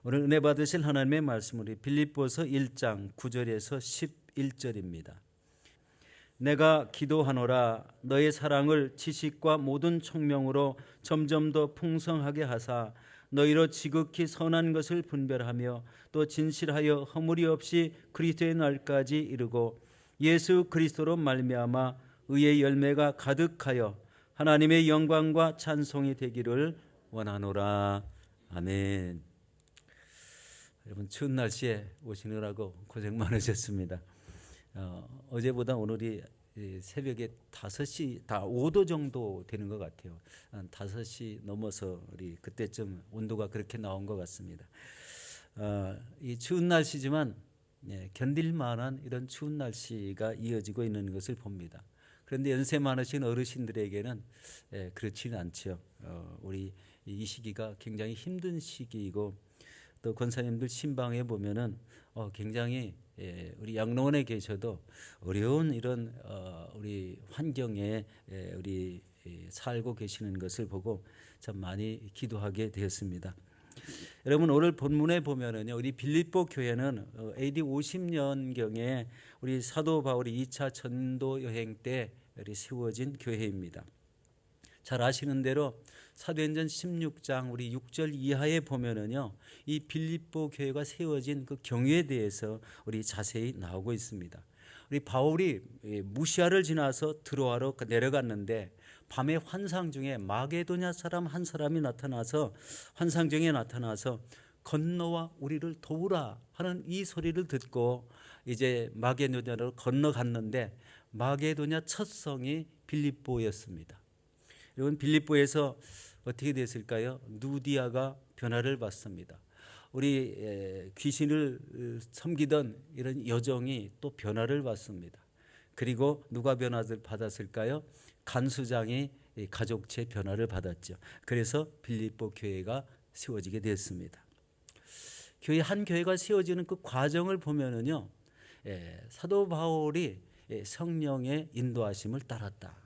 오늘 은혜 받으실 하나님의 말씀 우리 빌립보서 1장 9절에서 11절입니다. 내가 기도하노라 너의 사랑을 지식과 모든 총명으로 점점 더 풍성하게 하사 너희로 지극히 선한 것을 분별하며 또 진실하여 허물이 없이 그리스도의 날까지 이르고 예수 그리스도로 말미암아 의의 열매가 가득하여 하나님의 영광과 찬송이 되기를 원하노라. 아멘. 여러분 추운 날씨에 오시느라고 고생 많으셨습니다. 어제보다 오늘이 새벽에 5시 다 5도 정도 되는 것 같아요. 한 5시 넘어서 우리 그때쯤 온도가 그렇게 나온 것 같습니다. 이 추운 날씨지만 견딜 만한 이런 추운 날씨가 이어지고 있는 것을 봅니다. 그런데 연세 많으신 어르신들에게는 그렇지는 않죠. 우리 이 시기가 굉장히 힘든 시기이고 또 권사님들 신방에 보면은 굉장히 우리 양로원에 계셔도 어려운 이런 우리 환경에 우리 살고 계시는 것을 보고 참 많이 기도하게 되었습니다. 여러분 오늘 본문에 보면은요, 우리 빌립보 교회는 AD 50년경에 우리 사도 바울이 2차 전도 여행 때 우리 세워진 교회입니다. 잘 아시는 대로 사도행전 16장 우리 6절 이하에 보면은요, 이 빌립보 교회가 세워진 그 경위에 대해서 우리 자세히 나오고 있습니다. 우리 바울이 무시아를 지나서 드로아로 내려갔는데 밤에 환상 중에 마게도냐 사람 한 사람이 나타나서 환상 중에 나타나서 건너와 우리를 도우라 하는 이 소리를 듣고 이제 마게도냐로 건너갔는데 마게도냐 첫 성이 빌립보였습니다. 여러분 빌립보에서 어떻게 됐을까요? 누디아가 변화를 받습니다. 우리 귀신을 섬기던 이런 여종이 또 변화를 받습니다. 그리고 누가 변화를 받았을까요? 간수장이 가족체 변화를 받았죠. 그래서 빌립보 교회가 세워지게 됐습니다. 교회 한 교회가 세워지는 그 과정을 보면은요, 사도 바울이 성령의 인도하심을 따랐다.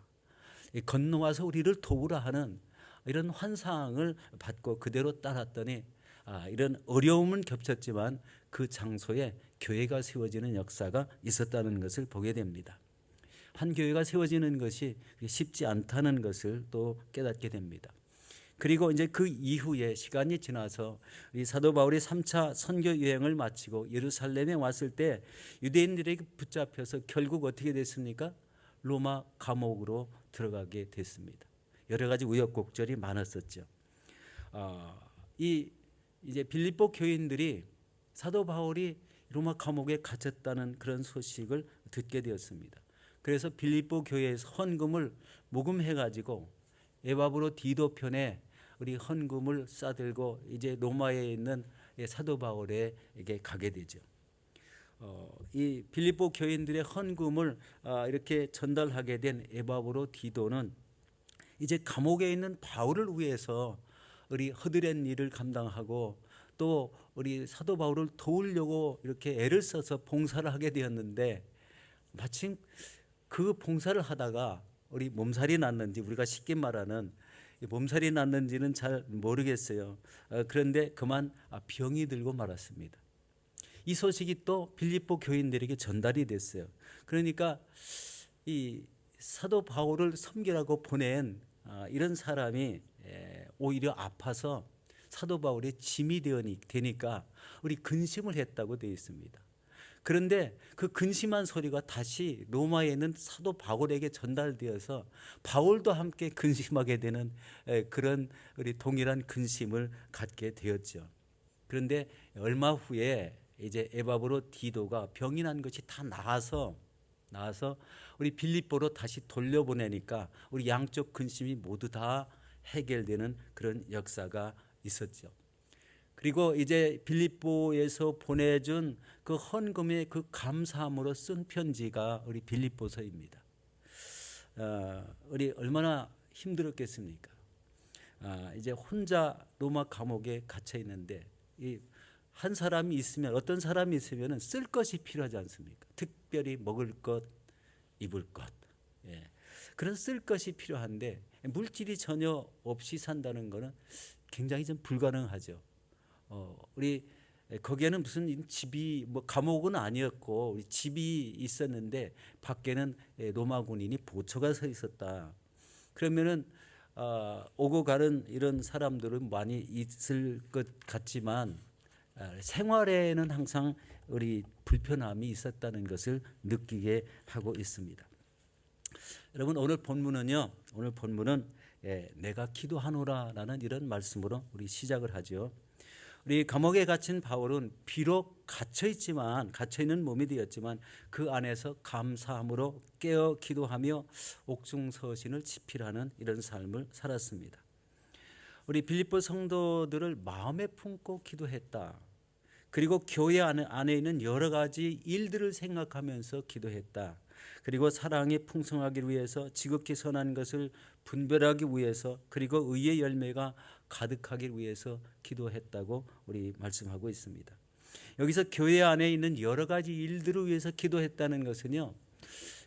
건너와서 우리를 도우라 하는 이런 환상을 받고 그대로 따랐더니 이런 어려움은 겹쳤지만 그 장소에 교회가 세워지는 역사가 있었다는 것을 보게 됩니다. 한 교회가 세워지는 것이 쉽지 않다는 것을 또 깨닫게 됩니다. 그리고 이제 그 이후에 시간이 지나서 이 사도 바울이 3차 선교 여행을 마치고 예루살렘에 왔을 때 유대인들에게 붙잡혀서 결국 어떻게 됐습니까? 로마 감옥으로 들어가게 됐습니다. 여러 가지 우여곡절이 많았었죠. 이제 빌립보 교인들이 사도 바울이 로마 감옥에 갇혔다는 그런 소식을 듣게 되었습니다. 그래서 빌립보 교회에서 헌금을 모금해 가지고 에바브로 디도 편에 우리 헌금을 싸들고 이제 로마에 있는 사도 바울에게 가게 되죠. 이 빌립보 교인들의 헌금을 이렇게 전달하게 된 에바브로 디도는 이제 감옥에 있는 바울을 위해서 우리 허드렛 일을 감당하고 또 우리 사도 바울을 도우려고 이렇게 애를 써서 봉사를 하게 되었는데 마침 그 봉사를 하다가 우리 몸살이 났는지 우리가 쉽게 말하는 몸살이 났는지는 잘 모르겠어요. 그런데 그만 병이 들고 말았습니다. 이 소식이 또 빌립보 교인들에게 전달이 됐어요. 그러니까 이 사도 바울을 섬기라고 보낸 이런 사람이 오히려 아파서 사도 바울의 짐이 되니까 우리 근심을 했다고 되어 있습니다. 그런데 그 근심한 소리가 다시 로마에 있는 사도 바울에게 전달되어서 바울도 함께 근심하게 되는 그런 우리 동일한 근심을 갖게 되었죠. 그런데 얼마 후에 이제 에바브로 디도가 병이 난 것이 다 나아서 우리 빌립보로 다시 돌려보내니까 우리 양쪽 근심이 모두 다 해결되는 그런 역사가 있었죠. 그리고 이제 빌립보에서 보내준 그 헌금의 그 감사함으로 쓴 편지가 우리 빌립보서입니다. 우리 얼마나 힘들었겠습니까? 이제 혼자 로마 감옥에 갇혀 있는데 한 사람이 있으면 어떤 사람이 있으면 쓸 것이 필요하지 않습니까? 특별히 먹을 것, 입을 것, 그런 쓸 것이 필요한데 물질이 전혀 없이 산다는 것은 굉장히 좀 불가능하죠. 우리 거기에는 무슨 집이 뭐 감옥은 아니었고 우리 집이 있었는데 밖에는 로마 군인이 보초가 서 있었다. 그러면은 오고 가는 이런 사람들은 많이 있을 것 같지만 생활에는 항상 우리 불편함이 있었다는 것을 느끼게 하고 있습니다. 여러분 오늘 본문은요. 오늘 본문은 내가 기도하노라라는 이런 말씀으로 우리 시작을 하죠. 우리 감옥에 갇힌 바울은 비록 갇혀 있는 몸이 되었지만 그 안에서 감사함으로 깨어 기도하며 옥중서신을 집필하는 이런 삶을 살았습니다. 우리 빌립보 성도들을 마음에 품고 기도했다. 그리고 교회 안에 있는 여러 가지 일들을 생각하면서 기도했다. 그리고 사랑이 풍성하기 위해서 지극히 선한 것을 분별하기 위해서 그리고 의의 열매가 가득하기 위해서 기도했다고 우리 말씀하고 있습니다. 여기서 교회 안에 있는 여러 가지 일들을 위해서 기도했다는 것은요.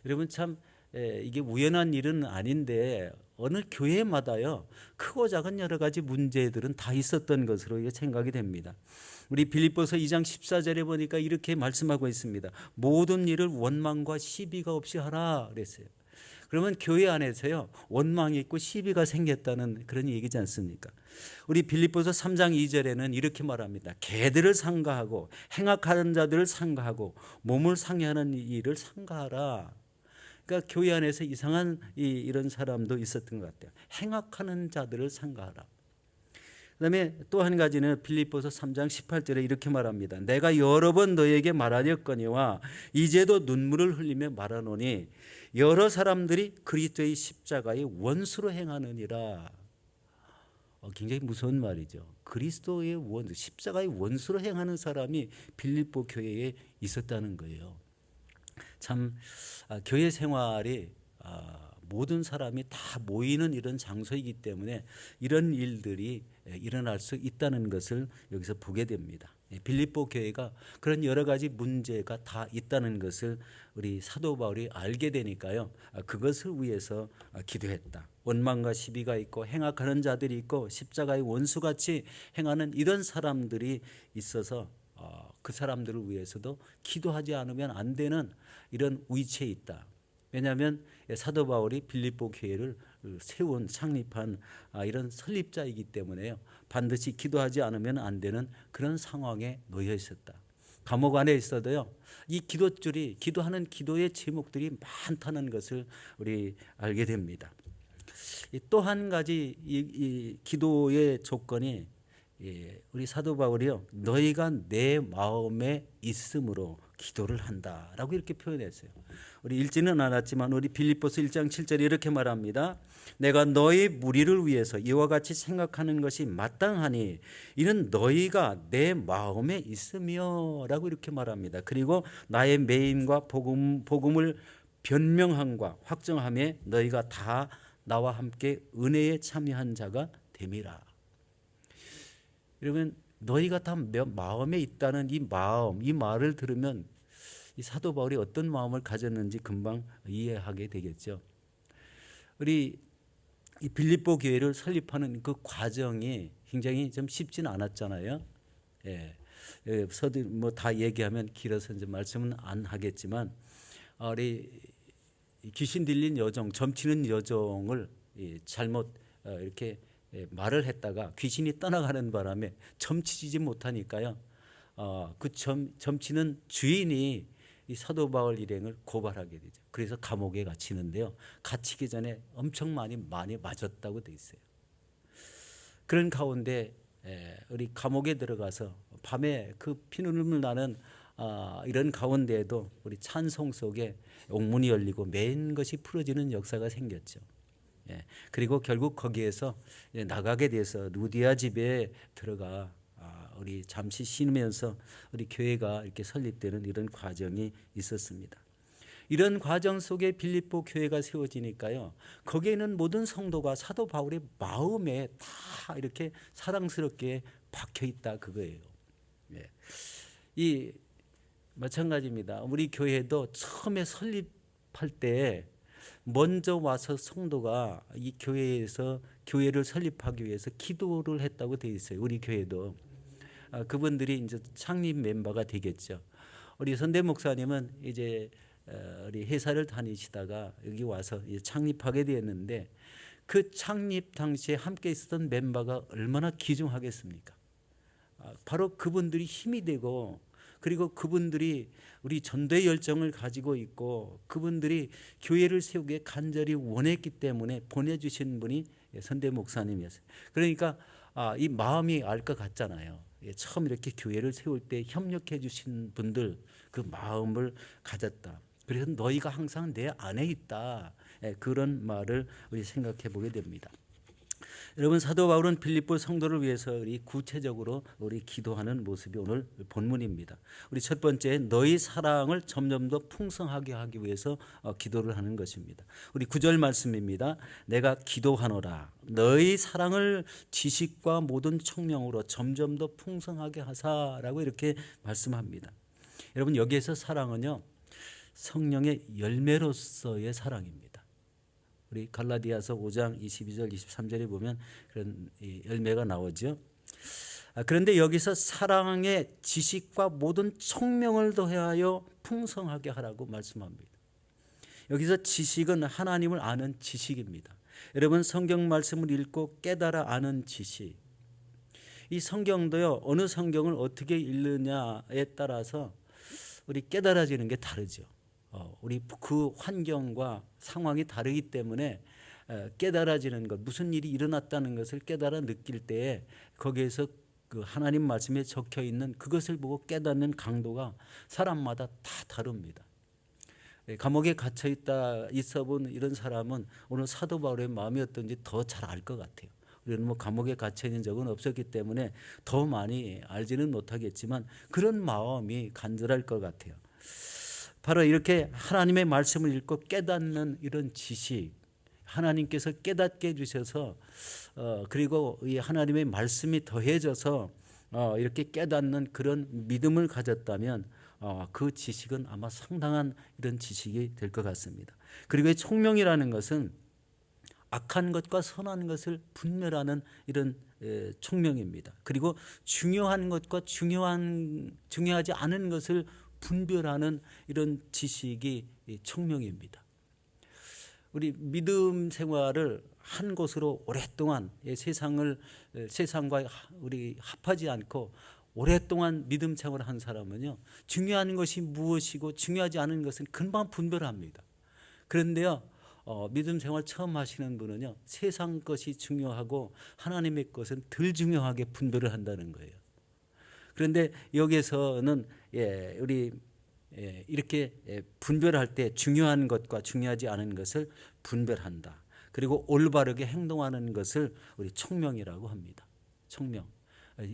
여러분 참 이게 우연한 일은 아닌데 어느 교회마다요. 크고 작은 여러 가지 문제들은 다 있었던 것으로 생각이 됩니다. 우리 빌립보서 2장 14절에 보니까 이렇게 말씀하고 있습니다. 모든 일을 원망과 시비가 없이 하라 그랬어요. 그러면 교회 안에서요. 원망이 있고 시비가 생겼다는 그런 얘기지 않습니까? 우리 빌립보서 3장 2절에는 이렇게 말합니다. 개들을 상가하고 행악하는 자들을 상가하고 몸을 상해하는 일을 상가하라. 그러니까 교회 안에서 이상한 이런 사람도 있었던 것 같아요. 행악하는 자들을 상가하라. 그다음에 또 한 가지는 빌립보서 3장 18절에 이렇게 말합니다. 내가 여러 번 너에게 말하였거니와 이제도 눈물을 흘리며 말하노니 여러 사람들이 그리스도의 십자가의 원수로 행하느니라. 굉장히 무서운 말이죠. 그리스도의 십자가의 원수로 행하는 사람이 빌립보 교회에 있었다는 거예요. 참 교회 생활이 모든 사람이 다 모이는 이런 장소이기 때문에 이런 일들이 일어날 수 있다는 것을 여기서 보게 됩니다. 빌립보 교회가 그런 여러 가지 문제가 다 있다는 것을 우리 사도 바울이 알게 되니까요. 그것을 위해서 기도했다. 원망과 시비가 있고 행악하는 자들이 있고 십자가의 원수같이 행하는 이런 사람들이 있어서 그 사람들을 위해서도 기도하지 않으면 안 되는 이런 위치에 있다. 왜냐하면 사도 바울이 빌립보 교회를 세운 창립한 이런 설립자이기 때문에요. 반드시 기도하지 않으면 안 되는 그런 상황에 놓여 있었다. 감옥 안에 있어도요. 이 기도줄이 기도하는 기도의 제목들이 많다는 것을 우리 알게 됩니다. 또 한 가지 이 기도의 조건이 우리 사도 바울이요. 너희가 내 마음에 있음으로 기도를 한다라고 이렇게 표현했어요. 우리 읽지는 않았지만 우리 빌립보서 1장 7절에 이렇게 말합니다. 내가 너희 무리를 위해서 이와 같이 생각하는 것이 마땅하니 이는 너희가 내 마음에 있으며라고 이렇게 말합니다. 그리고 나의 매임과 복음을 변명함과 확정함에 너희가 다 나와 함께 은혜에 참여한 자가 됨이라. 여러분 너희가 다 마음에 있다는 이 마음, 이 말을 들으면 이 사도 바울이 어떤 마음을 가졌는지 금방 이해하게 되겠죠. 우리 이 빌립보 교회를 설립하는 그 과정이 굉장히 좀 쉽지는 않았잖아요. 뭐 다 얘기하면 길어서 이제 말씀은 안 하겠지만 우리 귀신 들린 여종, 점치는 여종을 잘못 이렇게 말을 했다가 귀신이 떠나가는 바람에 점치지 못하니까요. 그 점치는 주인이 이 사도 바울 일행을 고발하게 되죠. 그래서 감옥에 갇히는데요. 갇히기 전에 엄청 많이 맞았다고 돼 있어요. 그런 가운데 우리 감옥에 들어가서 밤에 그 피눈물 나는 이런 가운데에도 우리 찬송 속에 옥문이 열리고 맨 것이 풀어지는 역사가 생겼죠. 그리고 결국 거기에서 나가게 돼서 루디아 집에 들어가 우리 잠시 쉬면서 우리 교회가 이렇게 설립되는 이런 과정이 있었습니다. 이런 과정 속에 빌립보 교회가 세워지니까요. 거기에 있는 모든 성도가 사도 바울의 마음에 다 이렇게 사랑스럽게 박혀 있다 그거예요. 이 마찬가지입니다. 우리 교회도 처음에 설립할 때 먼저 와서 성도가 이 교회에서 교회를 설립하기 위해서 기도를 했다고 되어 있어요. 우리 교회도 그분들이 이제 창립 멤버가 되겠죠. 우리 선대 목사님은 이제 우리 회사를 다니시다가 여기 와서 창립하게 되었는데 그 창립 당시에 함께 있었던 멤버가 얼마나 귀중하겠습니까? 바로 그분들이 힘이 되고 그리고 그분들이 우리 전도의 열정을 가지고 있고 그분들이 교회를 세우기에 간절히 원했기 때문에 보내주신 분이 선대 목사님이었어요. 그러니까 이 마음이 알 것 같잖아요. 처음 이렇게 교회를 세울 때 협력해 주신 분들 그 마음을 가졌다. 그래서 너희가 항상 내 안에 있다. 그런 말을 우리 생각해 보게 됩니다. 여러분 사도 바울은 빌립보 성도를 위해서 우리 구체적으로 우리 기도하는 모습이 오늘 본문입니다. 우리 첫 번째 너희 사랑을 점점 더 풍성하게 하기 위해서 기도를 하는 것입니다. 우리 9절 말씀입니다. 내가 기도하노라 너희 사랑을 지식과 모든 청명으로 점점 더 풍성하게 하사라고 이렇게 말씀합니다. 여러분 여기에서 사랑은요 성령의 열매로서의 사랑입니다. 우리 갈라디아서 5장 22절 23절에 보면 그런 열매가 나오죠. 그런데 여기서 사랑의 지식과 모든 총명을 더하여 풍성하게 하라고 말씀합니다. 여기서 지식은 하나님을 아는 지식입니다. 여러분 성경 말씀을 읽고 깨달아 아는 지식. 이 성경도요 어느 성경을 어떻게 읽느냐에 따라서 우리 깨달아지는 게 다르죠. 우리 그 환경과 상황이 다르기 때문에 깨달아지는 것, 무슨 일이 일어났다는 것을 깨달아 느낄 때에 거기에서 그 하나님 말씀에 적혀 있는 그것을 보고 깨닫는 강도가 사람마다 다 다릅니다. 감옥에 갇혀 있어본 이런 사람은 오늘 사도 바울의 마음이 어떤지 더 잘 알 것 같아요. 우리는 뭐 감옥에 갇혀 있는 적은 없었기 때문에 더 많이 알지는 못하겠지만 그런 마음이 간절할 것 같아요. 바로 이렇게 하나님의 말씀을 읽고 깨닫는 이런 지식, 하나님께서 깨닫게 해주셔서 그리고 이 하나님의 말씀이 더해져서 이렇게 깨닫는 그런 믿음을 가졌다면 그 지식은 아마 상당한 이런 지식이 될 것 같습니다. 그리고 이 총명이라는 것은 악한 것과 선한 것을 분별하는 이런 총명입니다. 그리고 중요한 것과 중요하지 않은 것을 분별하는 이런 지식이 총명입니다. 우리 믿음 생활을 한 곳으로 오랫동안 세상과 우리 합하지 않고 오랫동안 믿음 생활을 한 사람은요 중요한 것이 무엇이고 중요하지 않은 것은 금방 분별합니다. 그런데요 믿음 생활 처음 하시는 분은요 세상 것이 중요하고 하나님의 것은 덜 중요하게 분별을 한다는 거예요. 그런데 여기에서는 우리 이렇게 분별할 때 중요한 것과 중요하지 않은 것을 분별한다. 그리고 올바르게 행동하는 것을 우리 총명이라고 합니다. 총명.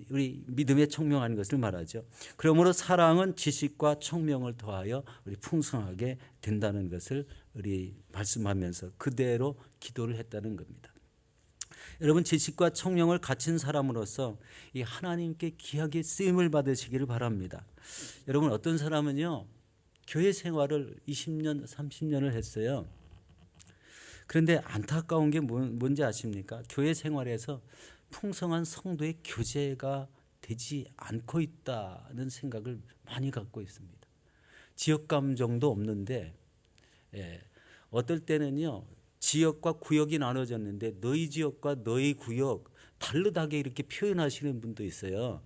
우리 믿음에 총명한 것을 말하죠. 그러므로 사랑은 지식과 총명을 더하여 우리 풍성하게 된다는 것을 우리 말씀하면서 그대로 기도를 했다는 겁니다. 여러분 지식과 총명을 갖춘 사람으로서 이 하나님께 귀하게 쓰임을 받으시기를 바랍니다. 여러분 어떤 사람은요 교회 생활을 20년 30년을 했어요. 그런데 안타까운 게 뭔지 아십니까? 교회 생활에서 풍성한 성도의 교제가 되지 않고 있다는 생각을 많이 갖고 있습니다. 지역 감정도 없는데 어떨 때는요 지역과 구역이 나눠졌는데 너희 지역과 너희 구역 다르다게 이렇게 표현하시는 분도 있어요.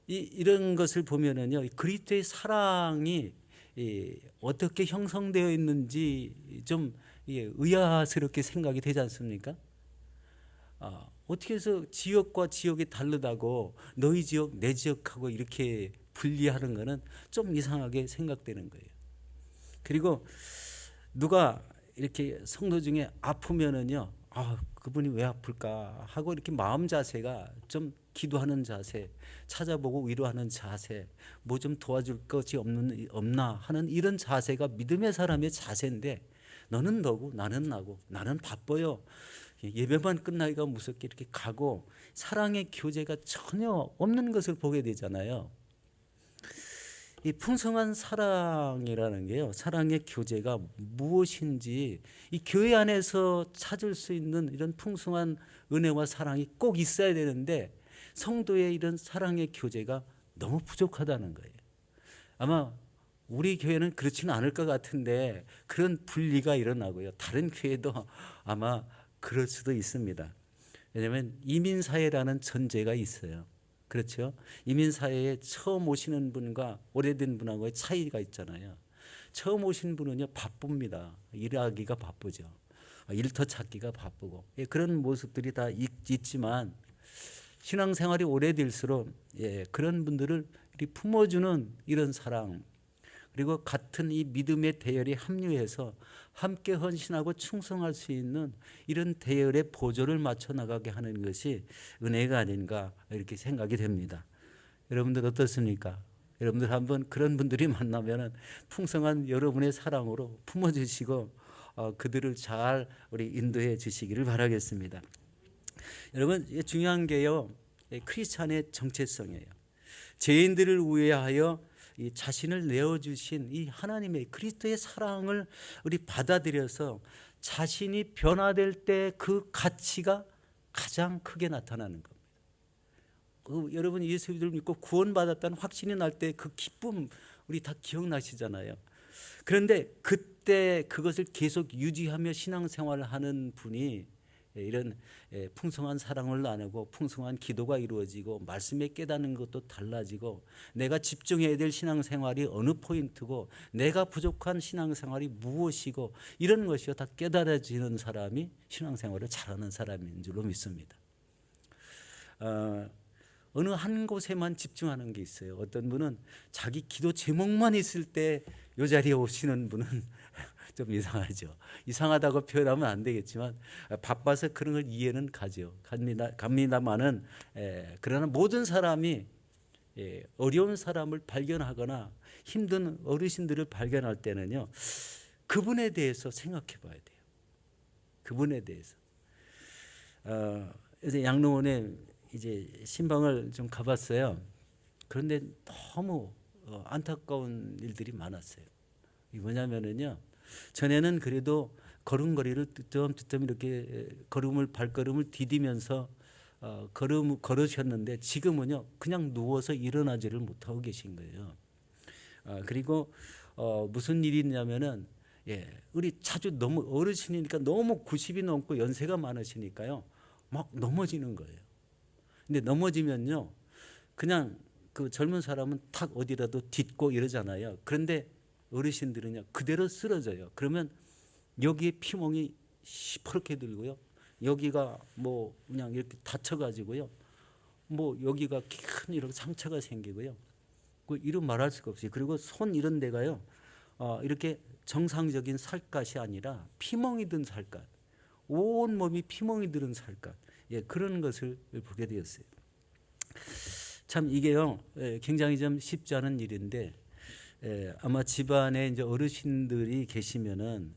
이런 것을 보면은요 그리스도의 사랑이 어떻게 형성되어 있는지 좀 의아스럽게 생각이 되지 않습니까? 어떻게 해서 지역과 지역이 다르다고 너희 지역 내 지역하고 이렇게 분리하는 거는 좀 이상하게 생각되는 거예요. 그리고 누가 이렇게 성도 중에 아프면은요 그분이 왜 아플까 하고 이렇게 마음 자세가 좀 기도하는 자세, 찾아보고 위로하는 자세, 뭐 좀 도와줄 것이 없나 하는 이런 자세가 믿음의 사람의 자세인데 너는 너고 나는 나고 나는 바빠요. 예배만 끝나기가 무섭게 이렇게 가고 사랑의 교제가 전혀 없는 것을 보게 되잖아요. 이 풍성한 사랑이라는 게요, 사랑의 교제가 무엇인지 이 교회 안에서 찾을 수 있는 이런 풍성한 은혜와 사랑이 꼭 있어야 되는데 성도의 이런 사랑의 교제가 너무 부족하다는 거예요. 아마 우리 교회는 그렇지는 않을 것 같은데 그런 분리가 일어나고요. 다른 교회도 아마 그럴 수도 있습니다. 왜냐하면 이민사회라는 전제가 있어요. 그렇죠? 이민사회에 처음 오시는 분과 오래된 분하고의 차이가 있잖아요. 처음 오신 분은요, 바쁩니다. 일하기가 바쁘죠. 일터 찾기가 바쁘고. 그런 모습들이 다 있지만 신앙생활이 오래될수록 그런 분들을 품어주는 이런 사랑, 그리고 같은 이 믿음의 대열에 합류해서 함께 헌신하고 충성할 수 있는 이런 대열의 보조를 맞춰 나가게 하는 것이 은혜가 아닌가 이렇게 생각이 됩니다. 여러분들 어떻습니까? 여러분들 한번 그런 분들이 만나면 풍성한 여러분의 사랑으로 품어주시고 그들을 잘 우리 인도해 주시기를 바라겠습니다. 여러분, 중요한 게요, 크리스찬의 정체성이에요. 죄인들을 위하여 이 자신을 내어주신 이 하나님의 그리스도의 사랑을 우리 받아들여서 자신이 변화될 때 그 가치가 가장 크게 나타나는 겁니다. 여러분 예수를 믿고 구원받았다는 확신이 날 때 그 기쁨 우리 다 기억나시잖아요. 그런데 그때 그것을 계속 유지하며 신앙생활을 하는 분이 이런 풍성한 사랑을 나누고 풍성한 기도가 이루어지고 말씀에 깨닫는 것도 달라지고 내가 집중해야 될 신앙생활이 어느 포인트고 내가 부족한 신앙생활이 무엇이고 이런 것이 다 깨달아지는 사람이 신앙생활을 잘하는 사람인 줄로 믿습니다. 어느 한 곳에만 집중하는 게 있어요. 어떤 분은 자기 기도 제목만 있을 때 이 자리에 오시는 분은 좀 이상하죠. 이상하다고 표현하면 안 되겠지만 바빠서 그런 걸 이해는 가죠. 갑니다만은 그러나 모든 사람이 어려운 사람을 발견하거나 힘든 어르신들을 발견할 때는요, 그분에 대해서 생각해 봐야 돼요. 그분에 대해서. 이제 양로원에 이제 신방을 좀 가봤어요. 그런데 너무 안타까운 일들이 많았어요. 이 뭐냐면은요, 전에는 그래도 걸음걸이를 뜨끔뜨끔 이렇게 발걸음을 디디면서 걸으셨는데 지금은요, 그냥 누워서 일어나지를 못하고 계신 거예요. 그리고 무슨 일이 있냐면은 우리 자주 너무 어르신이니까 너무 90이 넘고 연세가 많으시니까요, 막 넘어지는 거예요. 근데 넘어지면요, 그냥 그 젊은 사람은 탁 어디라도 딛고 이러잖아요. 그런데 어르신들은요, 그대로 쓰러져요. 그러면 여기에 피멍이 시퍼렇게 들고요, 여기가 뭐 그냥 이렇게 다쳐가지고요, 뭐 여기가 큰 이런 상처가 생기고요, 그 이런 말할 수가 없어요. 그리고 손 이런 데가요, 이렇게 정상적인 살갗이 아니라 피멍이 든 살갗, 온 몸이 피멍이 들은 살갗, 그런 것을 보게 되었어요. 참 이게요, 굉장히 좀 쉽지 않은 일인데, 아마 집안에 이제 어르신들이 계시면은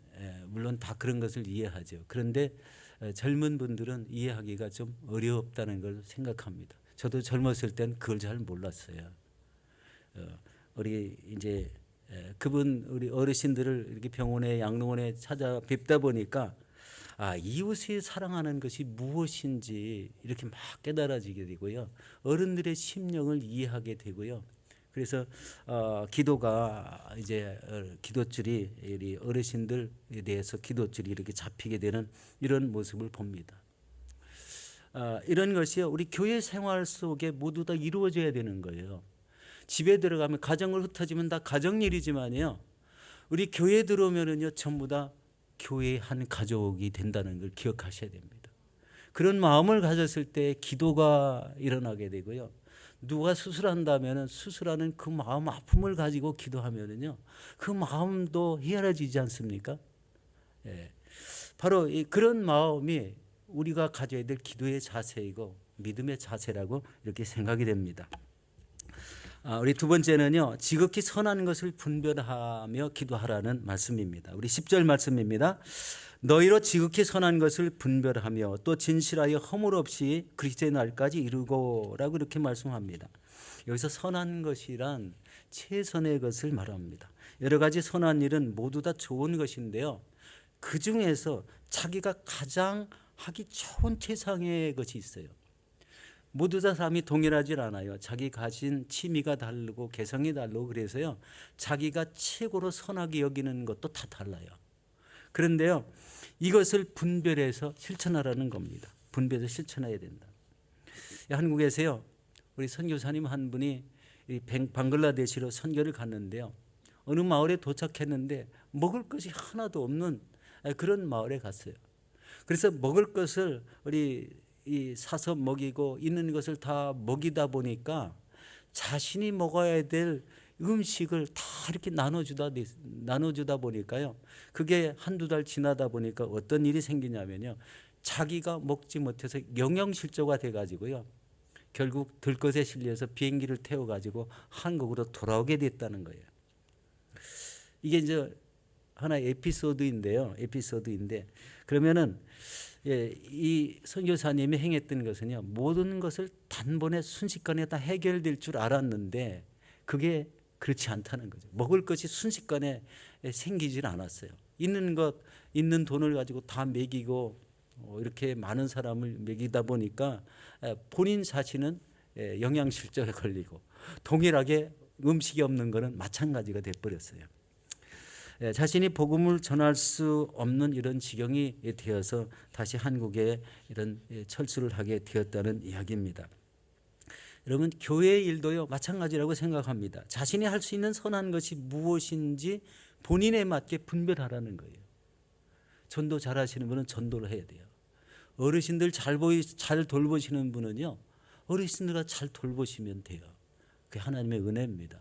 물론 다 그런 것을 이해하죠. 그런데 젊은 분들은 이해하기가 좀 어렵다는 걸 생각합니다. 저도 젊었을 땐 그걸 잘 몰랐어요. 우리 이제 우리 어르신들을 이렇게 병원에 양로원에 찾아뵙다 보니까 이웃을 사랑하는 것이 무엇인지 이렇게 막 깨달아지게 되고요, 어른들의 심령을 이해하게 되고요. 그래서 기도가 이제 기도줄이 우리 어르신들에 대해서 기도줄이 이렇게 잡히게 되는 이런 모습을 봅니다. 이런 것이 우리 교회 생활 속에 모두 다 이루어져야 되는 거예요. 집에 들어가면 가정을 흩어지면 다 가정일이지만요, 우리 교회 들어오면은요, 전부 다 교회의 한 가족이 된다는 걸 기억하셔야 됩니다. 그런 마음을 가졌을 때 기도가 일어나게 되고요, 누가 수술한다면은 수술하는 그 마음 아픔을 가지고 기도하면은요, 그 마음도 희열해지지 않습니까? 바로 그런 마음이 우리가 가져야 될 기도의 자세이고 믿음의 자세라고 이렇게 생각이 됩니다. 우리 두 번째는요, 지극히 선한 것을 분별하며 기도하라는 말씀입니다. 우리 10절 말씀입니다. 너희로 지극히 선한 것을 분별하며 또 진실하여 허물 없이 그리스도의 날까지 이루고라고 이렇게 말씀합니다. 여기서 선한 것이란 최선의 것을 말합니다. 여러 가지 선한 일은 모두 다 좋은 것인데요, 그 중에서 자기가 가장 하기 좋은 최상의 것이 있어요. 모두 다 사람이 동일하지 않아요. 자기 가진 취미가 다르고 개성이 다르고 그래서요. 자기가 최고로 선하게 여기는 것도 다 달라요. 그런데요. 이것을 분별해서 실천하라는 겁니다. 분별해서 실천해야 된다. 한국에서요. 우리 선교사님 한 분이 방글라데시로 선교를 갔는데요. 어느 마을에 도착했는데 먹을 것이 하나도 없는 그런 마을에 갔어요. 그래서 먹을 것을 사서 먹이고 있는 것을 다 먹이다 보니까 자신이 먹어야 될 음식을 다 이렇게 나눠주다 보니까요. 그게 한두 달 지나다 보니까 어떤 일이 생기냐면요. 자기가 먹지 못해서 영양실조가 돼가지고요. 결국 들것에 실려서 비행기를 태워가지고 한국으로 돌아오게 됐다는 거예요. 이게 이제 하나의 에피소드인데 그러면은 이 선교사님이 행했던 것은요. 모든 것을 단번에 순식간에 다 해결될 줄 알았는데 그게 그렇지 않다는 거죠. 먹을 것이 순식간에 생기질 않았어요. 있는 돈을 가지고 다 먹이고 이렇게 많은 사람을 먹이다 보니까 본인 자신은 영양실조에 걸리고 동일하게 음식이 없는 것은 마찬가지가 돼버렸어요. 자신이 복음을 전할 수 없는 이런 지경이 되어서 다시 한국에 이런 철수를 하게 되었다는 이야기입니다. 여러분 교회의 일도요 마찬가지라고 생각합니다. 자신이 할 수 있는 선한 것이 무엇인지 본인에 맞게 분별하라는 거예요. 전도 잘하시는 분은 전도를 해야 돼요. 어르신들 잘 돌보시는 분은요 어르신들과 잘 돌보시면 돼요. 그게 하나님의 은혜입니다.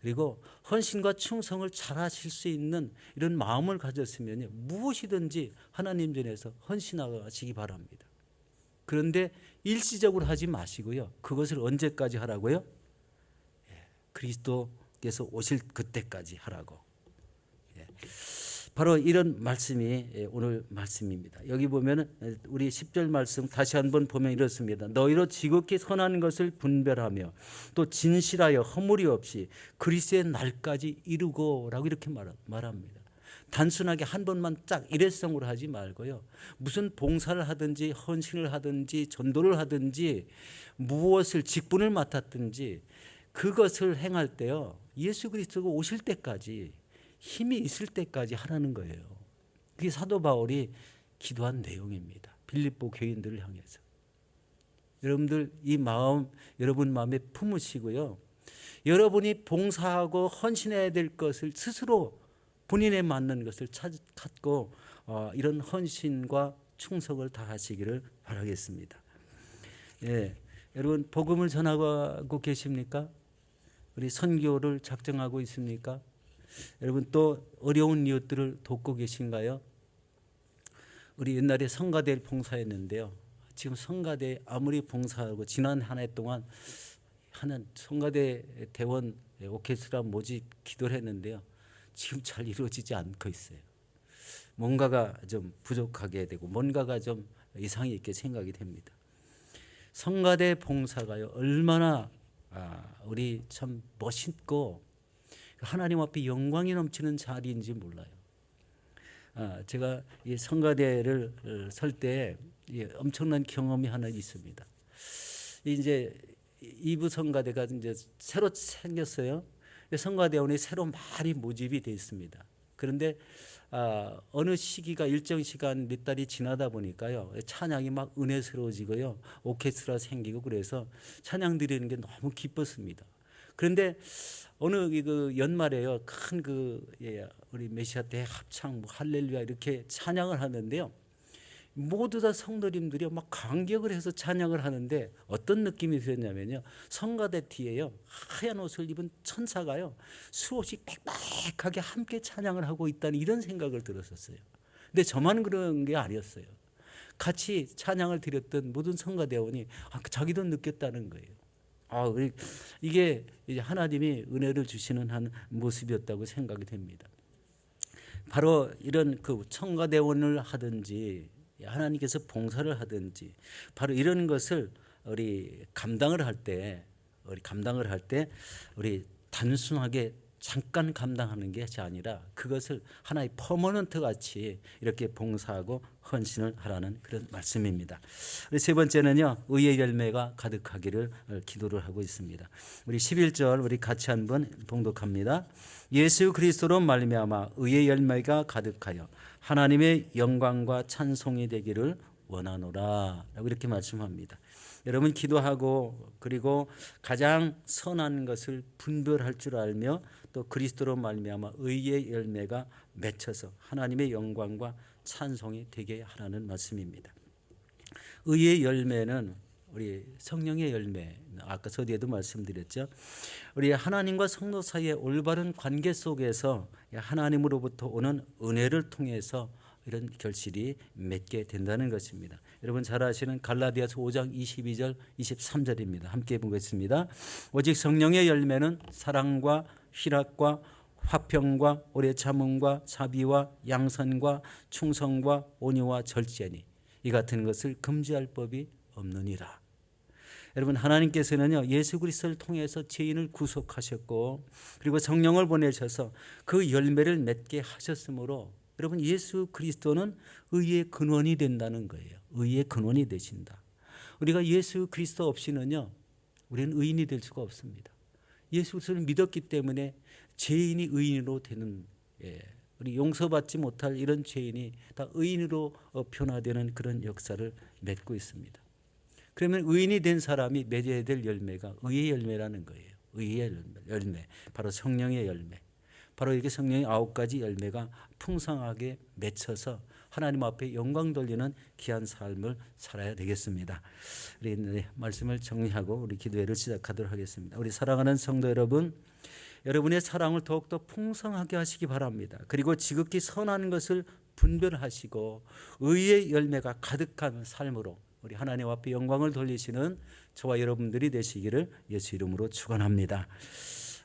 그리고 헌신과 충성을 잘하실 수 있는 이런 마음을 가졌으면 무엇이든지 하나님 전에서 헌신하시기 바랍니다. 그런데 일시적으로 하지 마시고요. 그것을 언제까지 하라고요? 그리스도께서 오실 그때까지 하라고. 바로 이런 말씀이 오늘 말씀입니다. 여기 보면은 우리 10절 말씀 다시 한번 보면 이렇습니다. 너희로 지극히 선한 것을 분별하며 또 진실하여 허물이 없이 그리스도의 날까지 이루고라고 이렇게 말합니다. 단순하게 한 번만 딱 일회성으로 하지 말고요. 무슨 봉사를 하든지 헌신을 하든지 전도를 하든지 무엇을 직분을 맡았든지 그것을 행할 때요. 예수 그리스도가 오실 때까지 힘이 있을 때까지 하라는 거예요. 그게 사도 바울이 기도한 내용입니다. 빌립보 교인들을 향해서. 여러분들 이 마음 여러분 마음에 품으시고요. 여러분이 봉사하고 헌신해야 될 것을 스스로 본인에 맞는 것을 찾고 이런 헌신과 충성을 다하시기를 바라겠습니다. 여러분 복음을 전하고 계십니까? 우리 선교를 작정하고 있습니까? 여러분 또 어려운 이웃들을 돕고 계신가요? 우리 옛날에 성가대 봉사했는데요. 지금 성가대 아무리 봉사하고 지난 한 해 동안 하는 성가대 대원 오케스트라 모집 기도를 했는데요. 지금 잘 이루어지지 않고 있어요. 뭔가가 좀 부족하게 되고 뭔가가 좀 이상이 있게 생각이 됩니다. 성가대 봉사가요. 얼마나 우리 참 멋있고 하나님 앞에 영광이 넘치는 자리인지 몰라요. 제가 이 성가대를 설 때 엄청난 경험이 하나 있습니다. 이제 2부 성가대가 이제 새로 생겼어요. 성가대원이 새로 많이 모집이 되어 있습니다. 그런데 어느 시기가 일정 시간 몇 달이 지나다 보니까요. 찬양이 막 은혜스러워지고요. 오케스트라 생기고 그래서 찬양 드리는 게 너무 기뻤습니다. 그런데 어느 그 연말에요. 큰 우리 메시아 대합창 할렐루야 이렇게 찬양을 하는데요. 모두 다 성도님들이 막 감격을 해서 찬양을 하는데 어떤 느낌이 들었냐면요. 성가대 뒤에요. 하얀 옷을 입은 천사가요. 수없이 빽빽하게 함께 찬양을 하고 있다는 이런 생각을 들었었어요. 근데 저만 그런 게 아니었어요. 같이 찬양을 드렸던 모든 성가대원이 자기도 느꼈다는 거예요. 이게 이제 하나님이 은혜를 주시는 한 모습이었다고 생각이 됩니다. 바로 이런 그 성가대원을 하든지 하나님께서 봉사를 하든지 바로 이런 것을 우리 감당을 할 때 우리 단순하게 잠깐 감당하는 것이 아니라 그것을 하나의 퍼머넌트 같이 이렇게 봉사하고 헌신을 하라는 그런 말씀입니다. 세 번째는요, 의의 열매가 가득하기를 기도를 하고 있습니다. 우리 11절 우리 같이 한번 봉독합니다. 예수 그리스도로 말미암아 의의 열매가 가득하여 하나님의 영광과 찬송이 되기를 원하노라 라고 이렇게 말씀합니다. 여러분 기도하고 그리고 가장 선한 것을 분별할 줄 알며 또 그리스도로 말미암아 의의 열매가 맺혀서 하나님의 영광과 찬송이 되게 하라는 말씀입니다. 의의 열매는 우리 성령의 열매, 아까 서두에도 말씀드렸죠. 우리 하나님과 성도 사이의 올바른 관계 속에서 하나님으로부터 오는 은혜를 통해서 이런 결실이 맺게 된다는 것입니다. 여러분 잘 아시는 갈라디아서 5장 22절 23절입니다. 함께 보겠습니다. 오직 성령의 열매는 사랑과 희락과 화평과 오래 참음과 자비와 양선과 충성과 온유와 절제니 이 같은 것을 금지할 법이 없느니라. 여러분 하나님께서는요 예수 그리스도를 통해서 죄인을 구속하셨고 그리고 성령을 보내셔서 그 열매를 맺게 하셨으므로 여러분 예수 그리스도는 의의 근원이 된다는 거예요. 의의 근원이 되신다. 우리가 예수 그리스도 없이는요 우리는 의인이 될 수가 없습니다. 예수 그리스도를 믿었기 때문에 죄인이 의인으로 되는 우리 용서받지 못할 이런 죄인이 다 의인으로 변화되는 그런 역사를 맺고 있습니다. 그러면 의인이 된 사람이 맺어야 될 열매가 의의 열매라는 거예요. 의의 열매, 바로 성령의 열매. 바로 이렇게 성령의 9가지 열매가 풍성하게 맺혀서 하나님 앞에 영광 돌리는 귀한 삶을 살아야 되겠습니다. 우리 말씀을 정리하고 우리 기도회를 시작하도록 하겠습니다. 우리 사랑하는 성도 여러분, 여러분의 사랑을 더욱더 풍성하게 하시기 바랍니다. 그리고 지극히 선한 것을 분별하시고 의의 열매가 가득한 삶으로 우리 하나님 앞에 영광을 돌리시는 저와 여러분들이 되시기를 예수 이름으로 축원합니다.